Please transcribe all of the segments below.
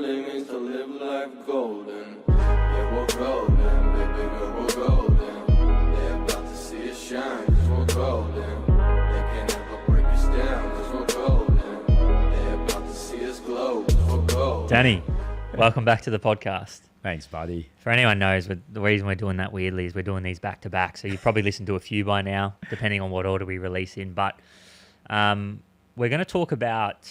really means to live life golden. Yeah, we're golden, baby girl, we're golden. They're about to see us shine, cause we're golden. They can never break us down, cause we're golden. They're about to see us glow, cause we're golden. Danny, welcome back to the podcast. Thanks, buddy. For anyone knows, the reason we're doing that weirdly is we're doing these back to back. So you've probably listened to a few by now, depending on what order we release in. But we're going to talk about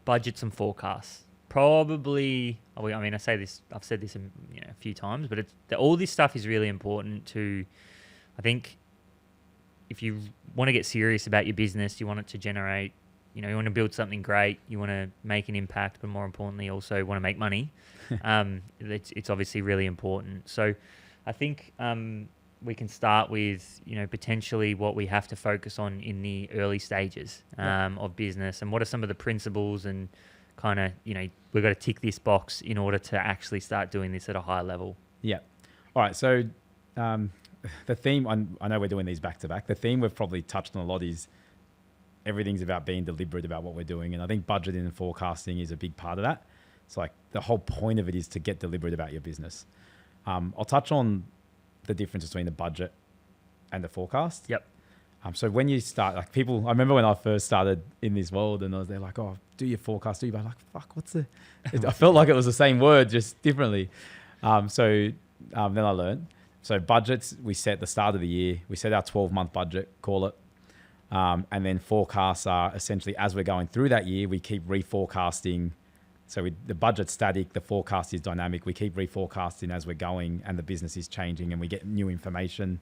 budgets and forecasts. Probably, I mean, I've said this a few times, but all this stuff is really important to, I think, if you want to get serious about your business, you want it to generate, you want to build something great, you want to make an impact, but more importantly, also want to make money. It's obviously really important. So I think we can start with, potentially what we have to focus on in the early stages of business, and what are some of the principles and kind of, we've got to tick this box in order to actually start doing this at a high level. Yeah. All right. So the theme, I know we're doing these back to back. The theme we've probably touched on a lot is everything's about being deliberate about what we're doing. And I think budgeting and forecasting is a big part of that. It's like the whole point of it is to get deliberate about your business. I'll touch on the difference between the budget and the forecast. Yep. So when you start, like people, I remember when I first started in this world and they're like, oh, do your forecast, do your budget. Like, fuck, I felt like it was the same word, just differently. Then I learned. So budgets, we set the start of the year, we set our 12-month budget, call it. And then forecasts are essentially, as we're going through that year, we keep reforecasting. So the budget's static, the forecast is dynamic. We keep reforecasting as we're going, and the business is changing, and we get new information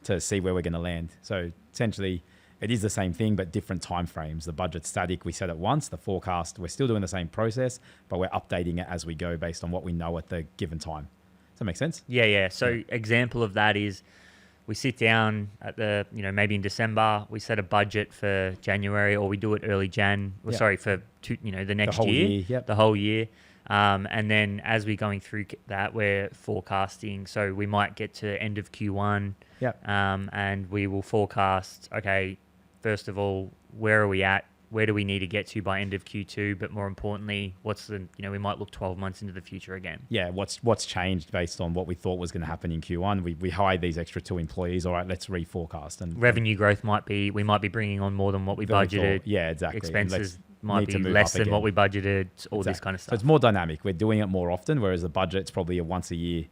to see where we're going to land. So essentially, it is the same thing, but different timeframes. The budget's static, we set it once. The forecast, we're still doing the same process, but we're updating it as we go based on what we know at the given time. Does that make sense? Yeah. So example of that is, we sit down at maybe in December, we set a budget for January, or we do it early Jan, for the next year, the whole year. And then as we're going through that, we're forecasting. So we might get to end of Q1, and we will forecast, okay, first of all, where are we at? Where do we need to get to by end of Q2? But more importantly, we might look 12 months into the future again. Yeah, what's changed based on what we thought was going to happen in Q1? We hired these extra 2 employees. All right, let's reforecast. And revenue growth we might be bringing on more than what we budgeted. Yeah, exactly. Expenses might be less than what we budgeted, this kind of stuff. So it's more dynamic. We're doing it more often, whereas the budget's probably a once a year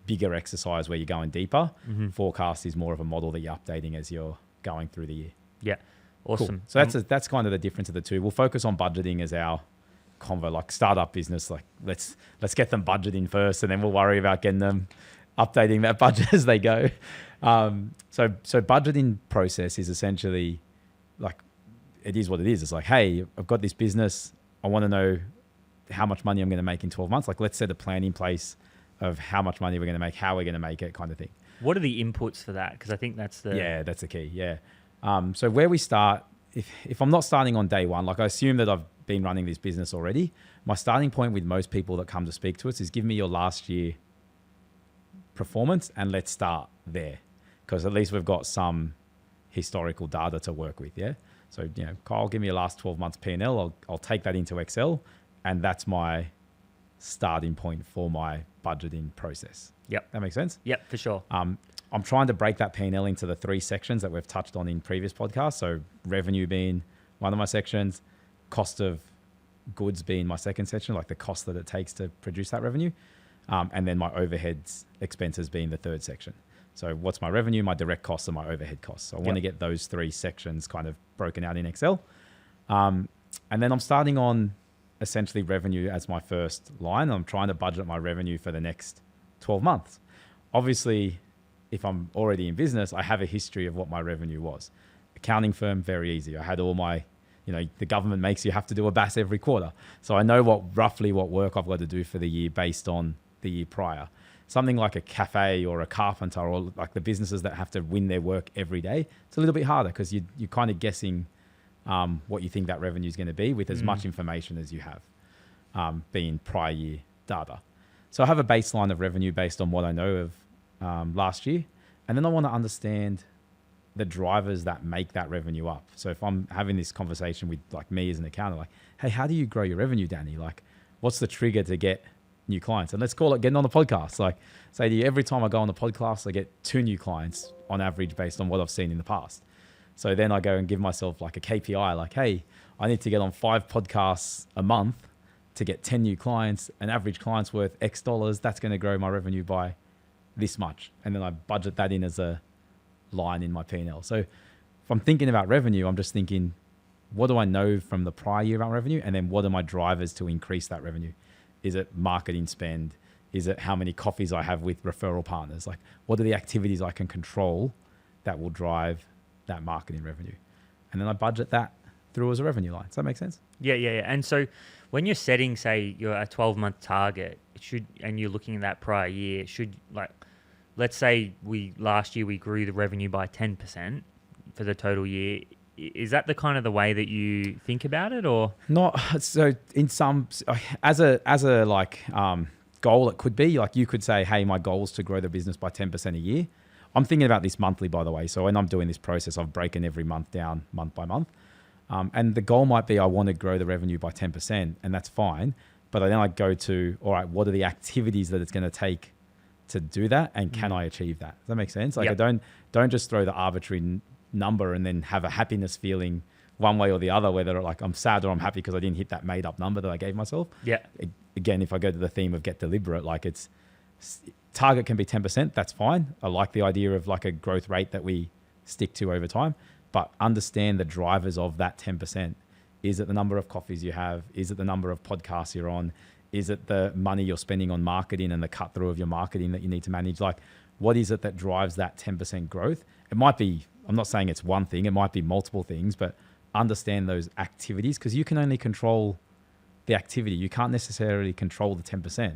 bigger exercise where you're going deeper. Mm-hmm. Forecast is more of a model that you're updating as you're going through the year. Yeah. Awesome. Cool. So that's kind of the difference of the two. We'll focus on budgeting as our convo, like startup business. Like let's get them budgeting first, and then we'll worry about getting them updating that budget as they go. So budgeting process is essentially like, it is what it is. It's like, hey, I've got this business. I want to know how much money I'm going to make in 12 months. Like, let's set a plan in place of how much money we're going to make, how we're going to make it, kind of thing. What are the inputs for that? Because I think that's the key. Yeah. So where we start, if I'm not starting on day one, like I assume that I've been running this business already, my starting point with most people that come to speak to us is give me your last year performance and let's start there, because at least we've got some historical data to work with. Yeah. So, Kyle, give me your last 12 months P&L. I'll take that into Excel, and that's my starting point for my budgeting process. Yep. That makes sense? Yep, for sure. I'm trying to break that P&L into the 3 sections that we've touched on in previous podcasts. So revenue being one of my sections, cost of goods being my second section, like the cost that it takes to produce that revenue. And then my overheads expenses being the third section. So what's my revenue, my direct costs, and my overhead costs. So I want to get those 3 sections kind of broken out in Excel. And then I'm starting on essentially revenue as my first line. I'm trying to budget my revenue for the next 12 months. Obviously, if I'm already in business, I have a history of what my revenue was. Accounting firm, very easy. I had all my, the government makes you have to do a BAS every quarter. So I know roughly what work I've got to do for the year based on the year prior. Something like a cafe or a carpenter, or like the businesses that have to win their work every day, it's a little bit harder because you're kind of guessing what you think that revenue is going to be with as much information as you have, being prior year data. So I have a baseline of revenue based on what I know of last year. And then I want to understand the drivers that make that revenue up. So if I'm having this conversation with like me as an accountant, like, hey, how do you grow your revenue, Danny? Like, what's the trigger to get new clients? And let's call it getting on the podcast. Like, say to you, every time I go on the podcast, I get 2 new clients on average based on what I've seen in the past. So then I go and give myself like a KPI, like, hey, I need to get on 5 podcasts a month to get 10 new clients. An average client's worth X dollars. That's going to grow my revenue by this much. And then I budget that in as a line in my P&L. So if I'm thinking about revenue, I'm just thinking, what do I know from the prior year about revenue? And then what are my drivers to increase that revenue? Is it marketing spend? Is it how many coffees I have with referral partners? Like, what are the activities I can control that will drive that marketing revenue? And then I budget that through as a revenue line. Does that make sense? Yeah. And so when you're setting, say, you're a 12-month target, and you're looking at that prior year, let's say last year we grew the revenue by 10% for the total year. Is that the kind of the way that you think about it, or not? So in some, as a goal, it could be like, you could say, hey, my goal is to grow the business by 10% a year. I'm thinking about this monthly, by the way. So when I'm doing this process, I've broken every month down month by month. And the goal might be I want to grow the revenue by 10%, and that's fine. But then I go to, all right, what are the activities that it's going to take to do that, and can I achieve that? Does that make sense? Like, yep. I don't just throw the arbitrary number and then have a happiness feeling one way or the other, whether like I'm sad or I'm happy because I didn't hit that made up number that I gave myself. Yeah. Again, if I go to the theme of get deliberate, like target can be 10%. That's fine. I like the idea of like a growth rate that we stick to over time, but understand the drivers of that 10%. Is it the number of coffees you have? Is it the number of podcasts you're on? Is it the money you're spending on marketing and the cut through of your marketing that you need to manage? Like, what is it that drives that 10% growth? It might be, I'm not saying it's one thing, it might be multiple things, but understand those activities, because you can only control the activity. You can't necessarily control the 10%.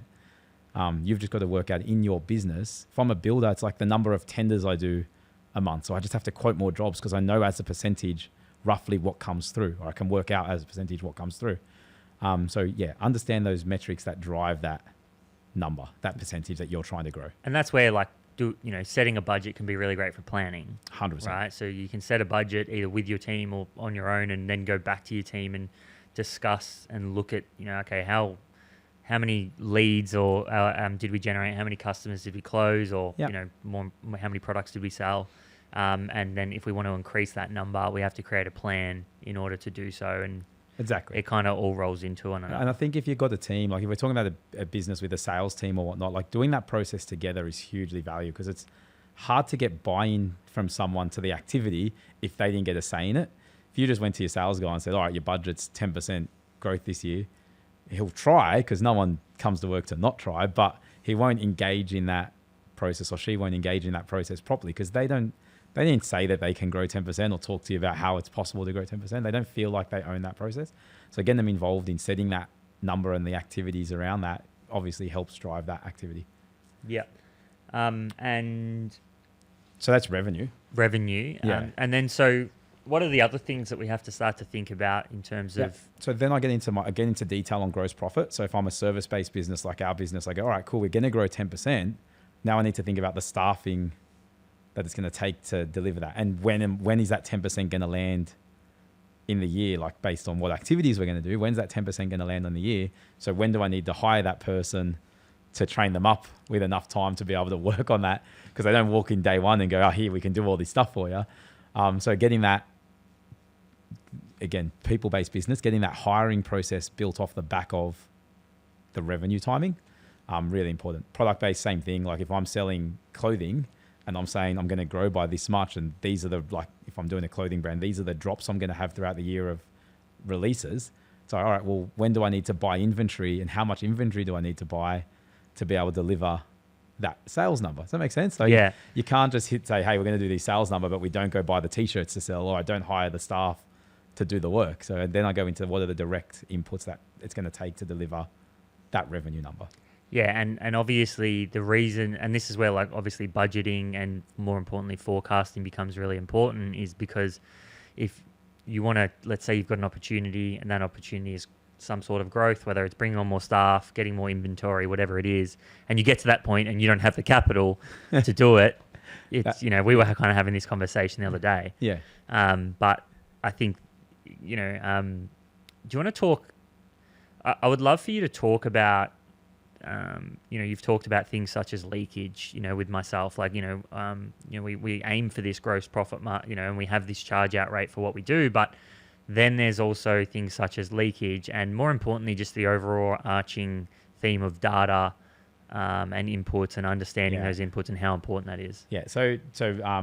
You've just got to work out in your business. If I'm a builder, it's like the number of tenders I do a month. So I just have to quote more jobs because I know as a percentage roughly what comes through, or I can work out as a percentage what comes through. So yeah, understand those metrics that drive that number, that percentage that you're trying to grow. And that's where setting a budget can be really great for planning. 100%. Right? So you can set a budget either with your team or on your own, and then go back to your team and discuss and look at, okay, how many leads or did we generate? How many customers did we close? Or, yep. How many products did we sell? And then if we want to increase that number, we have to create a plan in order to do so. And exactly, it kind of all rolls into one another. And I think if you've got a team, like if we're talking about a business with a sales team or whatnot, like doing that process together is hugely valuable, because it's hard to get buy-in from someone to the activity if they didn't get a say in it. If you just went to your sales guy and said, all right, your budget's 10% growth this year, he'll try, because no one comes to work to not try, but he won't engage in that process, or she won't engage in that process properly, because they didn't say that they can grow 10% or talk to you about how it's possible to grow 10%. They don't feel like they own that process. So getting them involved in setting that number and the activities around that obviously helps drive that activity. Yeah. And so that's revenue. Yeah. And then, so what are the other things that we have to start to think about in terms of? So then I get into detail on gross profit. So if I'm a service-based business like our business, I go, all right, cool, we're going to grow 10%. Now I need to think about the staffing that it's going to take to deliver that. And when is that 10% going to land in the year, like based on what activities we're going to do? When's that 10% going to land on the year? So when do I need to hire that person to train them up with enough time to be able to work on that? Because they don't walk in day one and go, oh, here, we can do all this stuff for you. So getting that, again, people-based business, getting that hiring process built off the back of the revenue timing, really important. Product-based, same thing. Like if I'm selling clothing and I'm saying I'm going to grow by this much, and these are if I'm doing a clothing brand, these are the drops I'm going to have throughout the year of releases. So, all right, well, when do I need to buy inventory, and how much inventory do I need to buy to be able to deliver that sales number? Does that make sense? So yeah. You can't just say, hey, we're going to do these sales number, but we don't go buy the t-shirts to sell, or I don't hire the staff to do the work. So then I go into what are the direct inputs that it's going to take to deliver that revenue number. Yeah, and obviously the reason, and this is where obviously budgeting and more importantly forecasting becomes really important, is because if you want to, let's say you've got an opportunity and that opportunity is some sort of growth, whether it's bringing on more staff, getting more inventory, whatever it is, and you get to that point and you don't have the capital to do it, it's, you know, we were kind of having this conversation the other day. Yeah. But I think, you know, do you want to talk? I would love for you to talk about, you know, you've talked about things such as leakage, you know, with myself, like, you know, we aim for this gross profit, you know, and we have this charge out rate for what we do, but then there's also things such as leakage, and more importantly, just the overall arching theme of data, and inputs, and understanding those inputs and how important that is. Yeah. So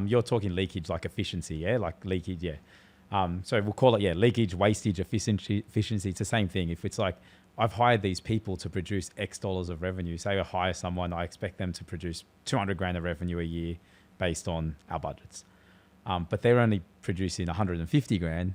you're talking leakage like efficiency, yeah? Like leakage, yeah. So we'll call it, leakage, wastage, efficiency. It's the same thing. If it's like, I've hired these people to produce X dollars of revenue. Say I hire someone, I expect them to produce 200 grand of revenue a year based on our budgets. But they're only producing 150 grand.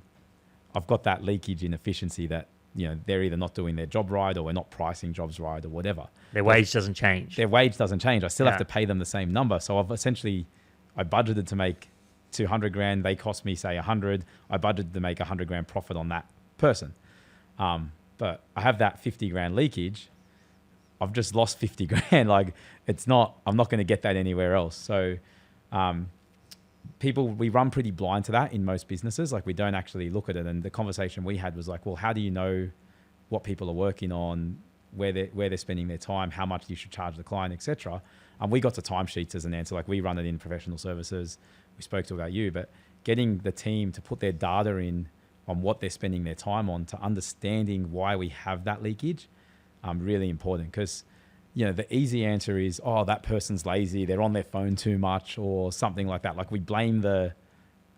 I've got that leakage in efficiency that, you know, they're either not doing their job right, or we're not pricing jobs right, or whatever. Their wage doesn't change. Their wage doesn't change. I still have to pay them the same number. So I budgeted to make 200 grand. They cost me, say, 100. I budgeted to make 100 grand profit on that person. But I have that 50 grand leakage. I've just lost 50 grand. Like, I'm not going to get that anywhere else. So, we run pretty blind to that in most businesses. Like, we don't actually look at it. And the conversation we had was like, well, how do you know what people are working on, where they're spending their time, how much you should charge the client, etc. We got to timesheets as an answer. Like, we run it in professional services. We spoke to about you, but getting the team to put their data in on what they're spending their time on, to understanding why we have that leakage, really important. Because, you know, the easy answer is, oh, that person's lazy, they're on their phone too much, or something like that. Like, we blame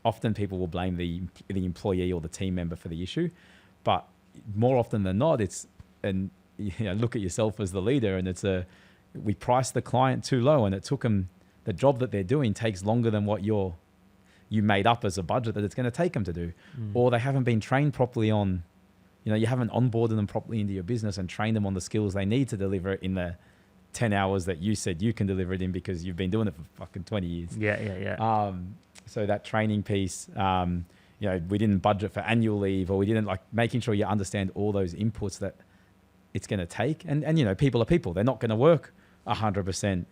often people will blame the employee or the team member for the issue, but more often than not, and you know, look at yourself as the leader, and we priced the client too low, and it took them, the job that they're doing takes longer than what you made up as a budget that it's going to take them to do. Or they haven't been trained properly on, you know, you haven't onboarded them properly into your business and trained them on the skills they need to deliver it in the 10 hours that you said you can deliver it in, because you've been doing it for fucking 20 years. Yeah. So that training piece, you know, we didn't budget for annual leave, or we didn't, like, making sure you understand all those inputs that it's going to take. And, you know, people are people. They're not going to work 100%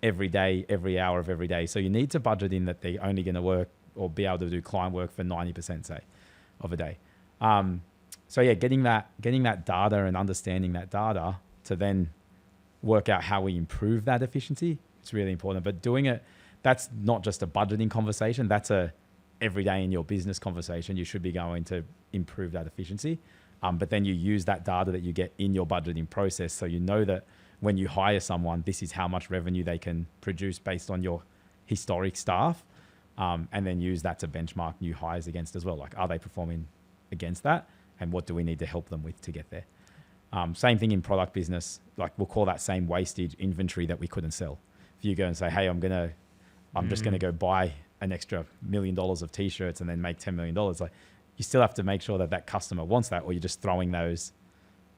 every day, every hour of every day. So you need to budget in that they're only going to work or be able to do client work for 90%, say, of a day. So yeah, getting that data and understanding that data to then work out how we improve that efficiency, it's really important. But doing it, that's not just a budgeting conversation. That's a every day in your business conversation. You should be going to improve that efficiency. But then you use that data that you get in your budgeting process, so you know that when you hire someone, this is how much revenue they can produce based on your historic staff, and then use that to benchmark new hires against as well. Like, are they performing against that? And what do we need to help them with to get there? Same thing in product business. Like, we'll call that same wastage inventory that we couldn't sell. If you go and say, hey, I'm just going to go buy an extra $1 million of t-shirts and then make $10 million. Like, you still have to make sure that that customer wants that, or you're just throwing those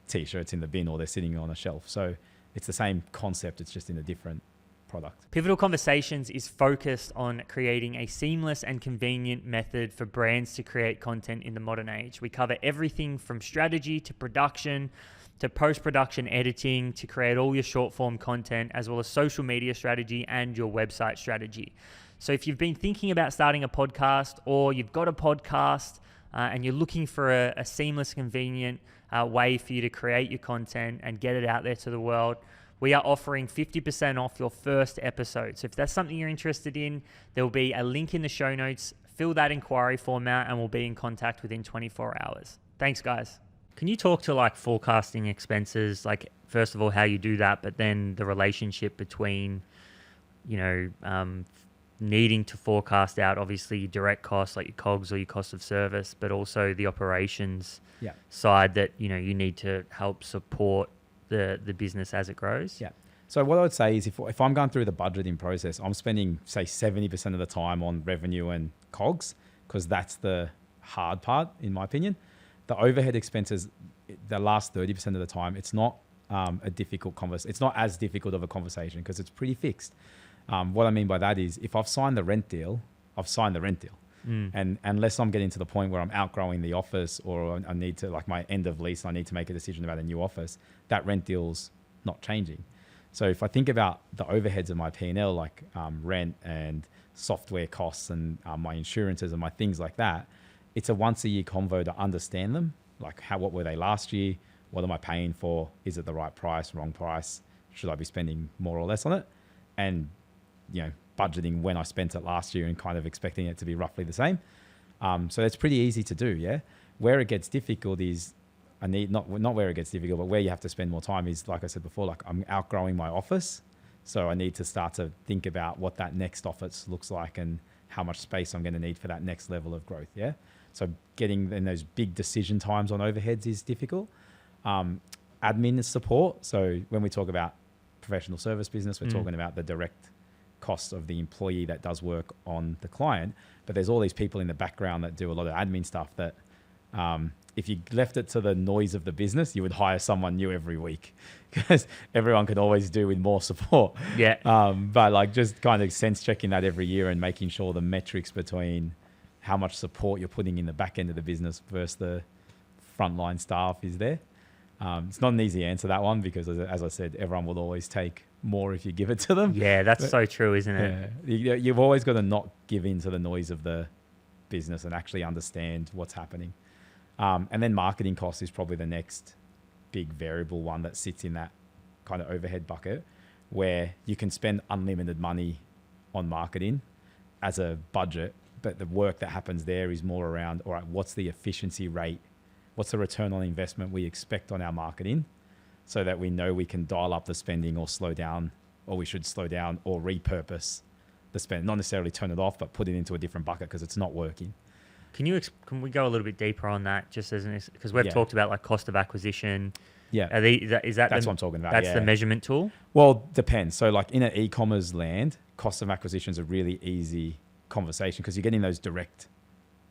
t-shirts in the bin, or they're sitting on a shelf. So it's the same concept. It's just in a different product. Pivotal Conversations is focused on creating a seamless and convenient method for brands to create content in the modern age. We cover everything from strategy to production to post-production editing to create all your short-form content, as well as social media strategy and your website strategy. So if you've been thinking about starting a podcast, or you've got a podcast and you're looking for a seamless, convenient way for you to create your content and get it out there to the world, we are offering 50% off your first episode. So if that's something you're interested in, there will be a link in the show notes. Fill that inquiry form out and we'll be in contact within 24 hours. Thanks, guys. Can you talk to, like, forecasting expenses, like, first of all, how you do that, but then the relationship between, you know, needing to forecast out, obviously, your direct costs, like your COGS or your cost of service, but also the operations side that, you know, you need to help support the business as it grows? Yeah. So what I would say is, if I'm going through the budgeting process, I'm spending, say, 70% of the time on revenue and COGS, because that's the hard part, in my opinion. The overhead expenses, the last 30% of the time, it's not a difficult conversation. It's not as difficult of a conversation because it's pretty fixed. What I mean by that is, if I've signed the rent deal, I've signed the rent deal. And unless I'm getting to the point where I'm outgrowing the office, or I need to, like, my end of lease, I need to make a decision about a new office, that rent deal's not changing. So if I think about the overheads of my P&L, like rent and software costs and my insurances and my things like that, it's a once a year convo to understand them. Like what were they last year? What am I paying for? Is it the right price, wrong price? Should I be spending more or less on it? And, budgeting when I spent it last year and kind of expecting it to be roughly the same. So that's pretty easy to do, yeah? Where it gets difficult is, not where it gets difficult, but where you have to spend more time is, like I said before, like I'm outgrowing my office. So I need to start to think about what that next office looks like and how much space I'm going to need for that next level of growth, yeah? So getting in those big decision times on overheads is difficult. Admin support. So when we talk about professional service business, we're talking about the direct cost of the employee that does work on the client, but there's all these people in the background that do a lot of admin stuff that if you left it to the noise of the business, you would hire someone new every week because everyone can always do with more support. Yeah. But like just kind of sense checking that every year and making sure the metrics between how much support you're putting in the back end of the business versus the frontline staff is there. It's not an easy answer, that one, because as I said, everyone will always take more if you give it to them. Yeah, that's so true, isn't it? Yeah. You've always got to not give in to the noise of the business and actually understand what's happening. And then marketing cost is probably the next big variable one that sits in that kind of overhead bucket, where you can spend unlimited money on marketing as a budget, but the work that happens there is more around, all right, what's the efficiency rate? What's the return on investment we expect on our marketing, so that we know we can dial up the spending or slow down, or we should slow down or repurpose the spend, not necessarily turn it off, but put it into a different bucket because it's not working. Can we go a little bit deeper on that, just as because we've talked about like cost of acquisition. Yeah. That's what I'm talking about. That's the measurement tool? Well, depends. So like in an e-commerce land, cost of acquisition is a really easy conversation because you're getting those direct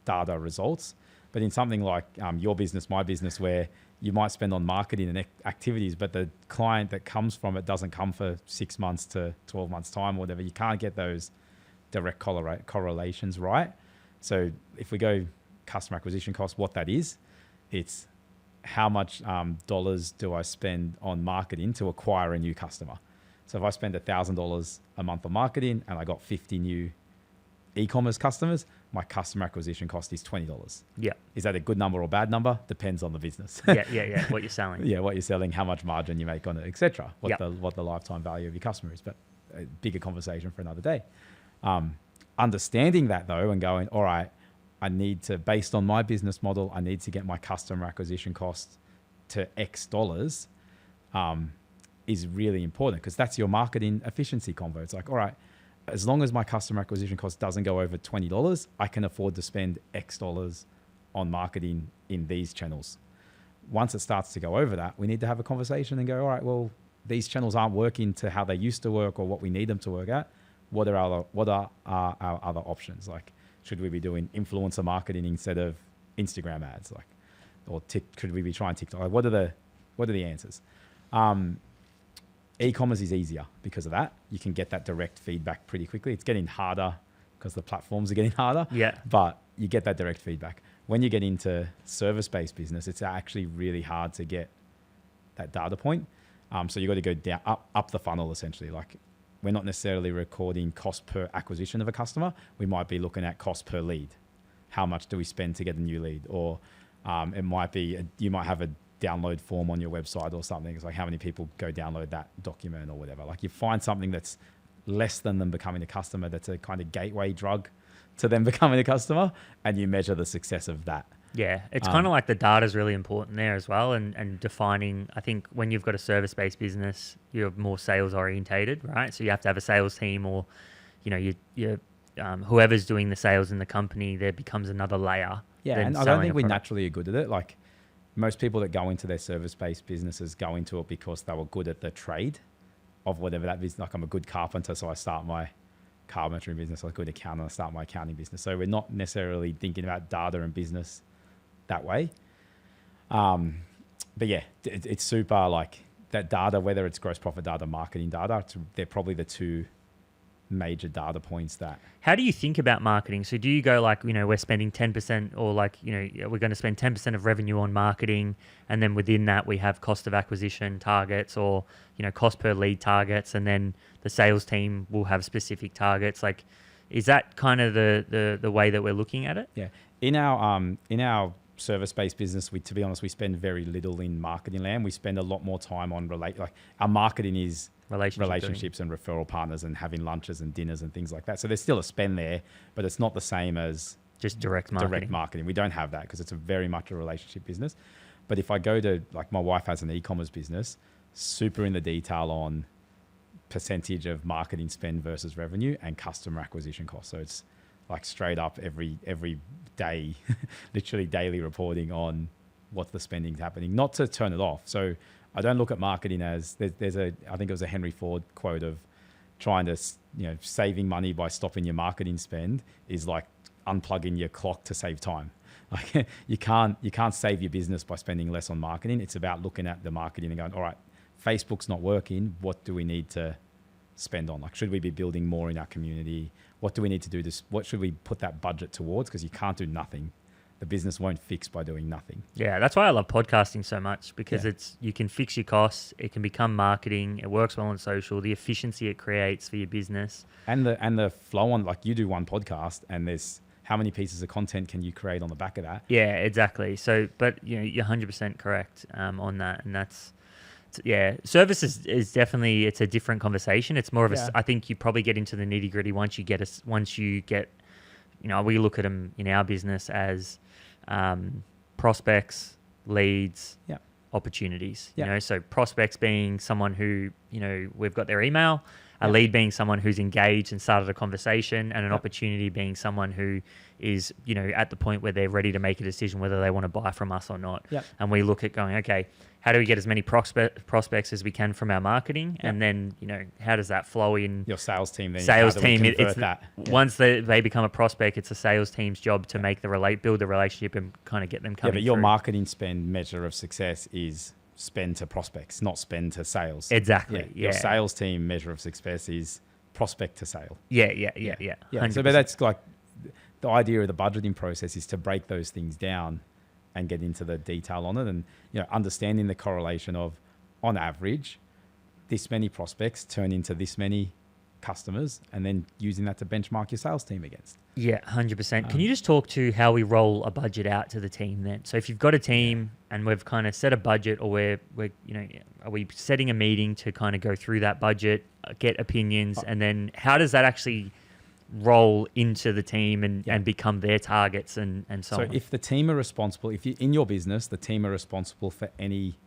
data results. But in something like your business, my business, where you might spend on marketing and activities, but the client that comes from it doesn't come for 6 months to 12 months time or whatever, you can't get those direct correlations right. So if we go customer acquisition cost, what that is, it's how much dollars do I spend on marketing to acquire a new customer. So if I spend $1,000 a month on marketing and I got 50 new e-commerce customers, my customer acquisition cost is $20. Yeah. Is that a good number or bad number? Depends on the business. Yeah. What you're selling. Yeah, what you're selling, how much margin you make on it, etc. What Yep. the lifetime value of your customer is. But a bigger conversation for another day. Understanding that though, and going, all right, I need to, based on my business model, I need to get my customer acquisition cost to X dollars, is really important because that's your marketing efficiency convo. It's like, all right, as long as my customer acquisition cost doesn't go over $20, I can afford to spend X dollars on marketing in these channels. Once it starts to go over that, we need to have a conversation and go, all right, well, these channels aren't working to how they used to work or what we need them to work at. What are our other options? Like, should we be doing influencer marketing instead of Instagram ads? Like, or could we be trying TikTok? Like, what are the answers? E-commerce is easier because of that. You can get that direct feedback pretty quickly. It's getting harder because the platforms are getting harder. Yeah. But you get that direct feedback. When you get into service-based business, it's actually really hard to get that data point. So you got to go down, up the funnel essentially. Like, we're not necessarily recording cost per acquisition of a customer. We might be looking at cost per lead. How much do we spend to get a new lead? Or it might be, you might have a download form on your website or something. It's like how many people go download that document or whatever. Like, you find something that's less than them becoming a customer, that's a kind of gateway drug to them becoming a customer, and you measure the success of that. Yeah, it's kind of like the data is really important there as well, and defining. I think when you've got a service-based business, you're more sales-orientated, right? So you have to have a sales team, or you whoever's doing the sales in the company, there becomes another layer. Yeah, and I don't think we naturally are good at it. Like, most people that go into their service-based businesses go into it because they were good at the trade of whatever that business. Like, I'm a good carpenter, so I start my carpentry business. I'm a good accountant, I start my accounting business. So we're not necessarily thinking about data and business that way. But yeah, it's super, like, that data, whether it's gross profit data, marketing data, they're probably the two major data points that. How do you think about marketing? So do you go like, we're spending 10% or like, we're going to spend 10% of revenue on marketing, and then within that we have cost of acquisition targets or, cost per lead targets, and then the sales team will have specific targets? Like, is that kind of the way that we're looking at it? Yeah. In our service-based business, to be honest, we spend very little in marketing land. We spend a lot more time on our marketing is relationships and referral partners and having lunches and dinners and things like that. So there's still a spend there, but it's not the same as just direct marketing. We don't have that because it's very much a relationship business. But if I go to, like, my wife has an e-commerce business, super in the detail on percentage of marketing spend versus revenue and customer acquisition costs. So it's like straight up every day, literally daily reporting on what the spending's happening, not to turn it off. So I don't look at marketing as I think it was a Henry Ford quote of trying to, saving money by stopping your marketing spend is like unplugging your clock to save time. Like you can't save your business by spending less on marketing. It's about looking at the marketing and going, all right, Facebook's not working. What do we need to spend on? Like, should we be building more in our community? What do we need to do what should we put that budget towards? Because you can't do nothing. The business won't fix by doing nothing. Yeah, that's why I love podcasting so much, because you can fix your costs. It can become marketing. It works well on social. The efficiency it creates for your business. And the flow on, like, you do one podcast and there's how many pieces of content can you create on the back of that? Yeah, exactly. So, but you're 100% correct on that. And that's, service is definitely, it's a different conversation. It's more of I think you probably get into the nitty gritty once you get, we look at them in our business as prospects, leads, opportunities. So prospects being someone who, we've got their email, a lead being someone who's engaged and started a conversation, and an opportunity being someone who is, at the point where they're ready to make a decision whether they want to buy from us or not. And we look at going, okay, how do we get as many prospects as we can from our marketing? And then, how does that flow in? Your sales team. Once they become a prospect, it's a sales team's job to make build the relationship and kind of get them coming. Yeah, but your marketing spend measure of success is spend to prospects, not spend to sales. Exactly. Your sales team measure of success is prospect to sale. Yeah. So, but that's like the idea of the budgeting process is to break those things down and get into the detail on it, and understanding the correlation of, on average, this many prospects turn into this many customers, and then using that to benchmark your sales team against. Yeah, 100%. Can you just talk to how we roll a budget out to the team then? So if you've got a team and we've kind of set a budget, or we're are we setting a meeting to kind of go through that budget, get opinions, and then how does that actually roll into the team and become their targets and so on? So if the team are responsible, if you in your business, the team are responsible for any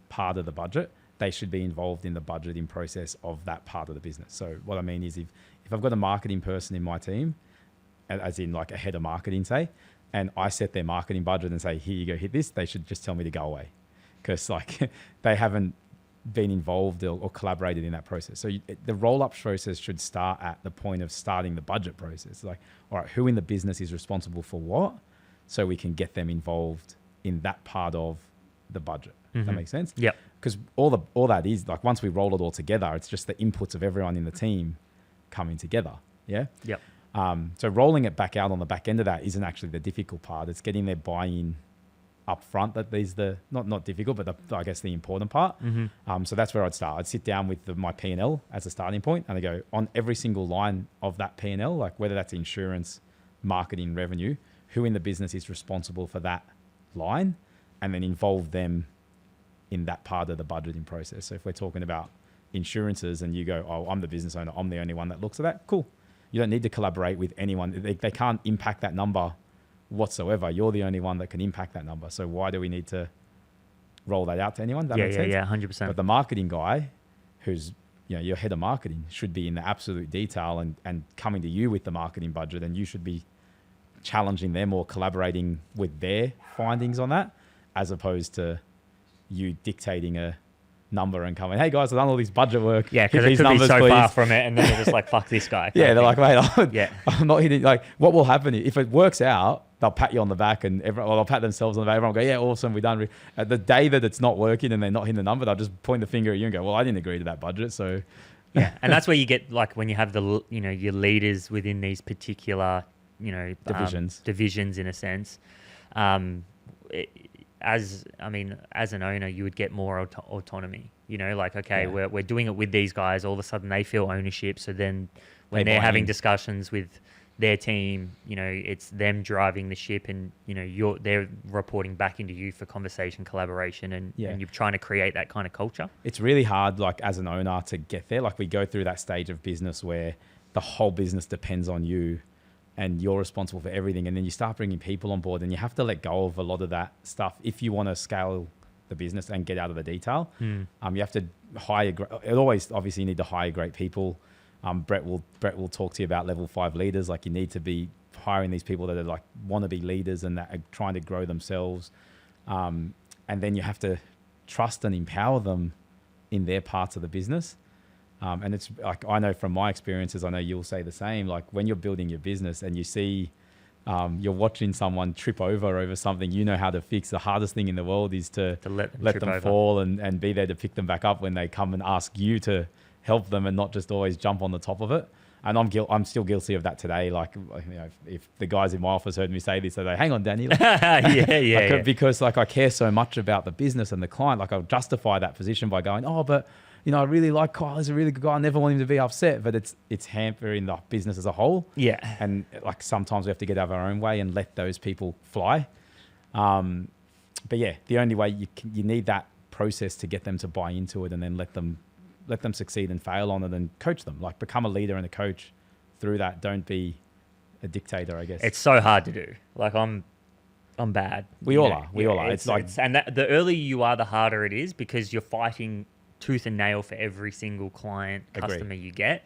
part of the budget, they should be involved in the budgeting process of that part of the business. So what I mean is, if I've got a marketing person in my team, as in like a head of marketing, say, and I set their marketing budget and say, here you go, hit this, they should just tell me to go away, because like they haven't been involved or collaborated in that process. So the roll-up process should start at the point of starting the budget process. Like, all right, who in the business is responsible for what, so we can get them involved in that part of the budget. Does that make sense? Yeah. Because all that is, like, once we roll it all together, it's just the inputs of everyone in the team coming together. Yeah. Yep. So rolling it back out on the back end of that isn't actually the difficult part. It's getting their buy-in up front that is the not difficult, but I guess the important part. So that's where I'd start. I'd sit down with my P&L as a starting point, and I go on every single line of that P&L, like whether that's insurance, marketing, revenue, who in the business is responsible for that line, and then involve them in that part of the budgeting process. So if we're talking about insurances and you go, oh, I'm the business owner, I'm the only one that looks at that, cool. You don't need to collaborate with anyone. They can't impact that number whatsoever. You're the only one that can impact that number. So why do we need to roll that out to anyone? That makes sense? Yeah, 100%. But the marketing guy, who's your head of marketing, should be in the absolute detail and coming to you with the marketing budget, and you should be challenging them or collaborating with their findings on that, as opposed to you dictating a number and coming, hey guys, I've done all this budget work. Yeah, because it could be so far from it, and then they're just like, fuck this guy. Yeah, they're like, mate, I'm not hitting. Like, what will happen if it works out? They'll pat you on the back, and they'll pat themselves on the back. Everyone will go, yeah, awesome, we've done. The day that it's not working and they're not hitting the number, they'll just point the finger at you and go, well, I didn't agree to that budget, so Yeah, and that's where you get like when you have your leaders within these particular divisions in a sense. As an owner, you would get more autonomy. Like, okay, we're doing it with these guys. All of a sudden, they feel ownership. So then, when they're having discussions with their team, it's them driving the ship, and they're reporting back into you for conversation, collaboration, and you're trying to create that kind of culture. It's really hard, like as an owner, to get there. Like we go through that stage of business where the whole business depends on you, and you're responsible for everything. And then you start bringing people on board, and you have to let go of a lot of that stuff if you want to scale the business and get out of the detail. You have to hire. Obviously, you need to hire great people. Brett will talk to you about level 5 leaders. Like you need to be hiring these people that are like want to be leaders and that are trying to grow themselves. And then you have to trust and empower them in their parts of the business. And it's like, I know from my experiences, I know you'll say the same, like when you're building your business and you see, you're watching someone trip over something you know how to fix. The hardest thing in the world is to let them fall and be there to pick them back up when they come and ask you to help them, and not just always jump on the top of it. And I'm still guilty of that today. Like, if the guys in my office heard me say this, they'd say, "Hang on, Danny." Like, because like I care so much about the business and the client. Like I'll justify that position by going, "Oh, but I really like Kyle. He's a really good guy. I never want him to be upset." But it's hampering the business as a whole. Yeah. And like sometimes we have to get out of our own way and let those people fly. But yeah, the only way you need that process to get them to buy into it, and then let them succeed and fail on it, and coach them. Like become a leader and a coach through that. Don't be a dictator, I guess. It's so hard to do. Like I'm bad. We all are. The earlier you are, the harder it is, because you're fighting tooth and nail for every single client, customer you get.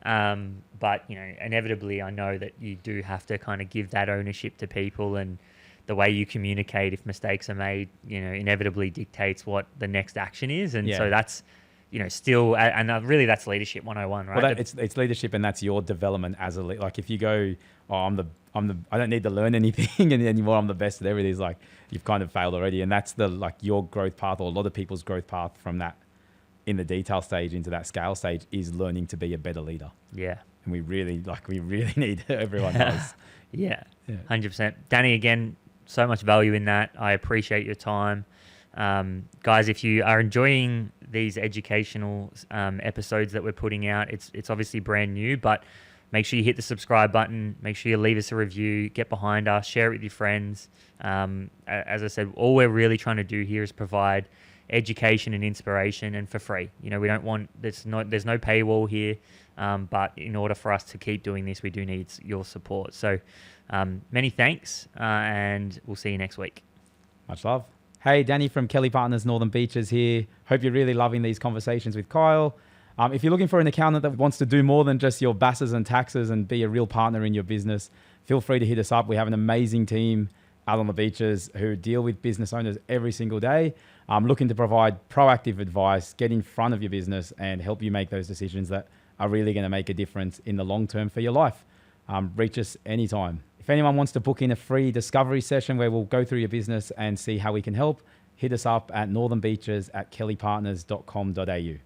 But inevitably, I know that you do have to kind of give that ownership to people, and the way you communicate if mistakes are made, inevitably dictates what the next action is. And so that's, still, and really that's leadership 101, right? Well, it's leadership, and that's your development as a leader. Like if you go, I don't need to learn anything anymore. I'm the best at everything. It's like you've kind of failed already, and that's your growth path, or a lot of people's growth path from that in the detail stage into that scale stage is learning to be a better leader. Yeah, and we really need everyone else. Yeah, 100%. Danny, again, so much value in that. I appreciate your time. Guys, if you are enjoying these educational episodes that we're putting out, it's obviously brand new, but make sure you hit the subscribe button. Make sure you leave us a review, get behind us, share it with your friends. As I said, all we're really trying to do here is provide education and inspiration, and for free. We don't want, there's no paywall here, but in order for us to keep doing this, we do need your support. So many thanks, and we'll see you next week. Much love. Hey, Danny from Kelly Partners Northern Beaches here. Hope you're really loving these conversations with Kyle. If you're looking for an accountant that wants to do more than just your BASs and taxes and be a real partner in your business, feel free to hit us up. We have an amazing team out on the beaches who deal with business owners every single day. Looking to provide proactive advice, get in front of your business, and help you make those decisions that are really going to make a difference in the long term for your life. Reach us anytime. If anyone wants to book in a free discovery session where we'll go through your business and see how we can help, hit us up at northernbeaches@kellypartners.com.au.